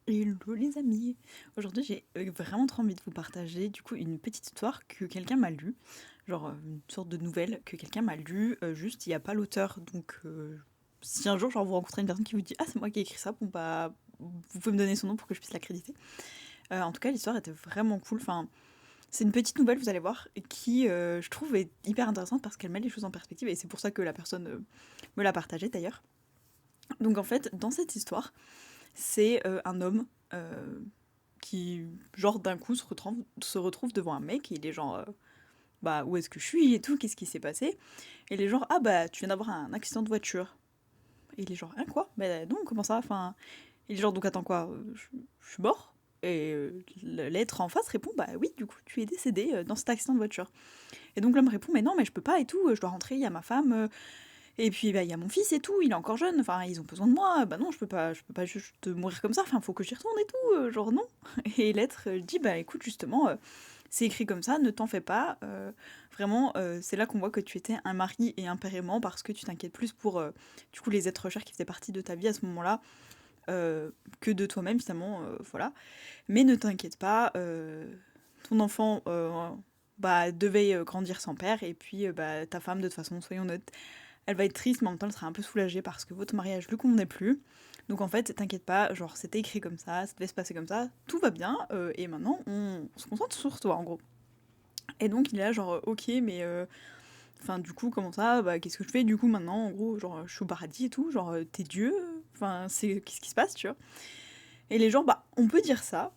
Hello les amis! Aujourd'hui j'ai vraiment trop envie de vous partager du coup une petite histoire que quelqu'un m'a lue, genre une sorte de nouvelle que quelqu'un m'a lue, juste il y a pas l'auteur donc si un jour genre vous rencontrez une personne qui vous dit: «Ah c'est moi qui ai écrit ça», bon bah, vous pouvez me donner son nom pour que je puisse l'accréditer. En tout cas l'histoire était vraiment cool, enfin, c'est une petite nouvelle vous allez voir qui, je trouve est hyper intéressante parce qu'elle met les choses en perspective et c'est pour ça que la personne, me l'a partagée d'ailleurs. Donc en fait dans cette histoire, c'est, un homme, qui, genre, d'un coup, se retrouve devant un mec et il est genre, «Bah, où est-ce que je suis et tout? Qu'est-ce qui s'est passé?» Et il est genre: «Ah bah, tu viens d'avoir un accident de voiture». Et il est genre: «Hein, quoi? Bah, non, comment ça?» Enfin, il est genre: «Donc attends quoi? Je suis mort?» Et l'être en face répond: «Bah oui, du coup, tu es décédé, dans cet accident de voiture». Et donc l'homme répond: «Mais non, mais je peux pas et tout, je dois rentrer, il y a ma femme, et puis, bah, il y a mon fils et tout, il est encore jeune, enfin, ils ont besoin de moi, bah non, je peux pas juste mourir comme ça, enfin, faut que j'y retourne et tout, genre non». Et l'être dit: «Bah écoute, justement, c'est écrit comme ça, ne t'en fais pas, vraiment, c'est là qu'on voit que tu étais un mari et un père aimant parce que tu t'inquiètes plus pour, du coup, les êtres chers qui faisaient partie de ta vie à ce moment-là, que de toi-même finalement, voilà. Mais ne t'inquiète pas, ton enfant, bah, devait, grandir sans père et puis, bah, ta femme de toute façon, soyons honnêtes, elle va être triste, mais en même temps, elle sera un peu soulagée parce que votre mariage lui convenait plus. Donc en fait, t'inquiète pas, genre c'était écrit comme ça devait se passer comme ça, tout va bien, et maintenant on se concentre sur toi en gros. Et donc il est là genre ok mais enfin du coup comment ça, bah qu'est-ce que je fais du coup maintenant en gros, genre je suis au paradis et tout, genre t'es Dieu, enfin c'est qu'est-ce qui se passe tu vois. Et les gens bah on peut dire ça,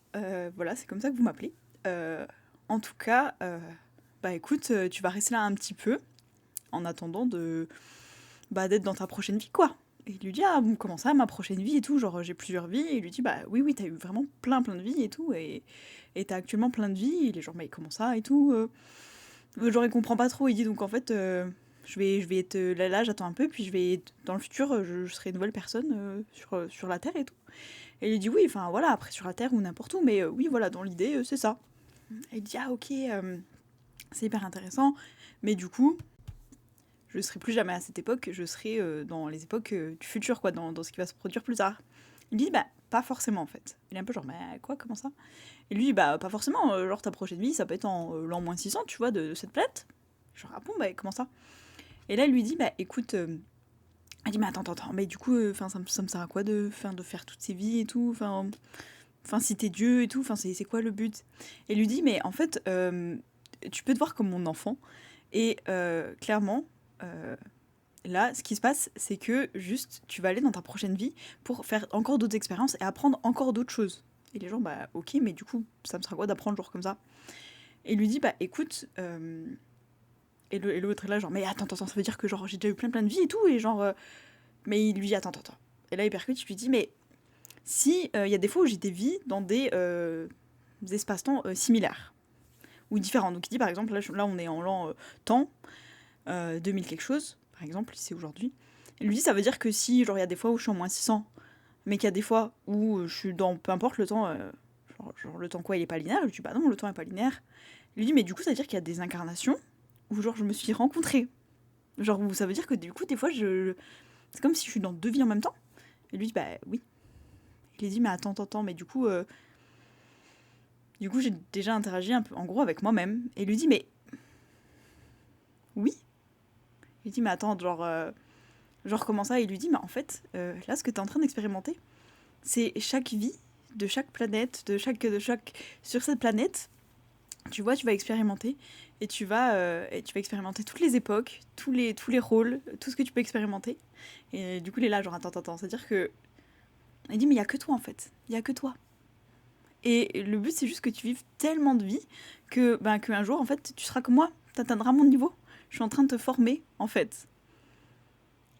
voilà c'est comme ça que vous m'appelez. Euh, en tout cas, bah écoute, tu vas rester là un petit peu en attendant de bah, d'être dans ta prochaine vie, quoi. Et il lui dit: «Ah bon, comment ça, ma prochaine vie et tout? Genre, j'ai plusieurs vies». Et il lui dit: «Bah, oui, oui, t'as eu vraiment plein de vies et tout et tu actuellement plein de vies». Il est genre: «Mais comment ça et tout?» Genre, il comprend pas trop. Il dit: «Donc en fait, je vais être, là, j'attends un peu, puis je vais dans le futur, je serai une nouvelle personne, sur la terre et tout». Et il lui dit: «Oui, enfin, voilà, après sur la terre ou n'importe où, mais oui, voilà, dans l'idée, c'est ça». Et il dit: «Ah OK, c'est hyper intéressant, mais du coup, je serai plus jamais à cette époque, je serai dans les époques du futur, quoi, dans ce qui va se produire plus tard». Il dit, bah, pas forcément en fait. Il est un peu genre, mais quoi, comment ça? Et lui dit, bah, pas forcément, genre ta prochaine vie, ça peut être en l'an moins 600, tu vois, de cette planète. Genre, ah bon, bah, comment ça? Et là, il lui dit, bah, écoute, elle dit, mais attends, mais du coup, enfin, ça me sert à quoi de faire toutes ces vies et tout, enfin, si t'es Dieu et tout, enfin, c'est quoi le but? Et il lui dit, mais en fait, tu peux te voir comme mon enfant, et clairement, euh, là, ce qui se passe, c'est que juste, tu vas aller dans ta prochaine vie pour faire encore d'autres expériences et apprendre encore d'autres choses. Et les gens, bah ok, mais du coup, ça me sera quoi d'apprendre genre comme ça? Et il lui dit, bah écoute, et l'autre est là, genre, mais attends, ça veut dire que genre j'ai déjà eu plein de vies et tout, et genre, mais il lui dit, attends. Et là, il percute, il lui dit, mais si il y a des fois où j'ai des vies dans des espaces-temps similaires ou différents. Donc il dit, par exemple, là on est en l'an temps, 2000 quelque chose, par exemple, c'est aujourd'hui. Il lui dit, ça veut dire que si, genre, il y a des fois où je suis en moins 600, mais qu'il y a des fois où je suis dans, peu importe le temps, genre le temps quoi, il est pas linéaire. Je lui dis, bah non, le temps est pas linéaire. Il lui dit, mais du coup, ça veut dire qu'il y a des incarnations où, genre, je me suis rencontrée. Genre, où ça veut dire que du coup, des fois, c'est comme si je suis dans deux vies en même temps. Et lui dit, bah oui. Il lui dit, mais attends, mais du coup, j'ai déjà interagi un peu, en gros, avec moi-même. Et il lui dit, mais oui. Il lui dit, mais attends, genre comment ça? Il lui dit, mais en fait, là, ce que t'es en train d'expérimenter, c'est chaque vie de chaque planète, de chaque sur cette planète, tu vois, tu vas expérimenter et tu vas expérimenter toutes les époques, tous les rôles, tout ce que tu peux expérimenter. Et du coup, il est là, genre attends, c'est-à-dire que il dit mais il y a que toi en fait, il y a que toi. Et le but c'est juste que tu vives tellement de vies que ben qu'un jour en fait tu seras comme moi, t'atteindras mon niveau. Je suis en train de te former en fait.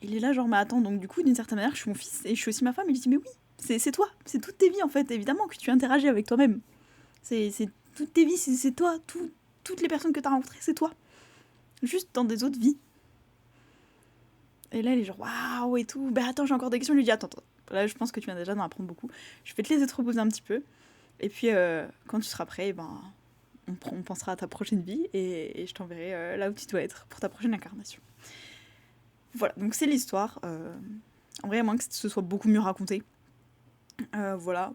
Il est là genre mais attends, donc du coup d'une certaine manière je suis mon fils et je suis aussi ma femme. Il dit mais oui, c'est toi, c'est toutes tes vies en fait, évidemment que tu interagis avec toi-même. C'est toutes tes vies, c'est toi, toutes les personnes que tu as rencontrées, c'est toi. Juste dans des autres vies. Et là, elle est genre waouh et tout. Bah attends, j'ai encore des questions. Je lui dis attends. Là, je pense que tu viens déjà d'en apprendre beaucoup. Je vais te laisser te reposer un petit peu. Et puis, quand tu seras prêt, ben, on pensera à ta prochaine vie et je t'enverrai là où tu dois être pour ta prochaine incarnation. Voilà, donc c'est l'histoire. En vrai, à moins que ce soit beaucoup mieux raconté. Voilà.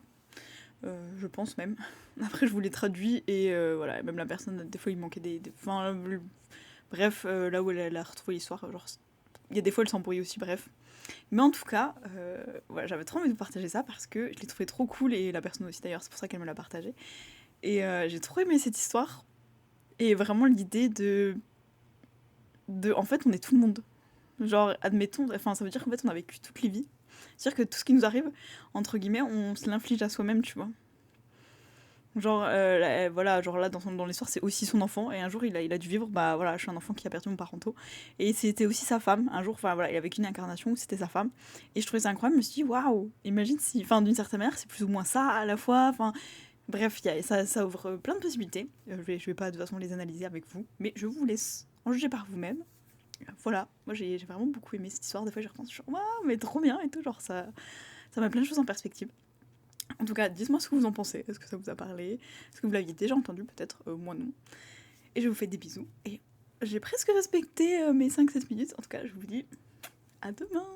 je pense même. Après, je vous l'ai traduit et voilà, même la personne, des fois, il manquait enfin, bref, là où elle a retrouvé l'histoire, genre, il y a des fois, elle s'embrouille aussi, bref. Mais en tout cas, voilà, j'avais trop envie de vous partager ça parce que je l'ai trouvé trop cool et la personne aussi d'ailleurs, c'est pour ça qu'elle me l'a partagé. Et j'ai trop aimé cette histoire et vraiment l'idée en fait, on est tout le monde. Genre, admettons, enfin, ça veut dire qu'en fait, on a vécu toutes les vies. C'est-à-dire que tout ce qui nous arrive, entre guillemets, on se l'inflige à soi-même, tu vois. Genre, voilà, genre là, dans l'histoire, c'est aussi son enfant. Et un jour, il a dû vivre, bah voilà, je suis un enfant qui a perdu mon parentaux. Et c'était aussi sa femme. Un jour, enfin voilà, il a vécu une incarnation où c'était sa femme. Et je trouvais ça incroyable. Je me suis dit, waouh, imagine si, enfin, d'une certaine manière, c'est plus ou moins ça à la fois. Enfin, bref, ça ouvre plein de possibilités. Je vais pas de toute façon les analyser avec vous. Mais je vous laisse en juger par vous-même. Voilà, moi j'ai vraiment beaucoup aimé cette histoire. Des fois, j'y repense, je suis waouh, mais trop bien et tout. Genre, ça met plein de choses en perspective. En tout cas, dites-moi ce que vous en pensez. Est-ce que ça vous a parlé? Est-ce que vous l'aviez déjà entendu? Peut-être, moi non. Et je vous fais des bisous. Et j'ai presque respecté mes 5-7 minutes. En tout cas, je vous dis à demain!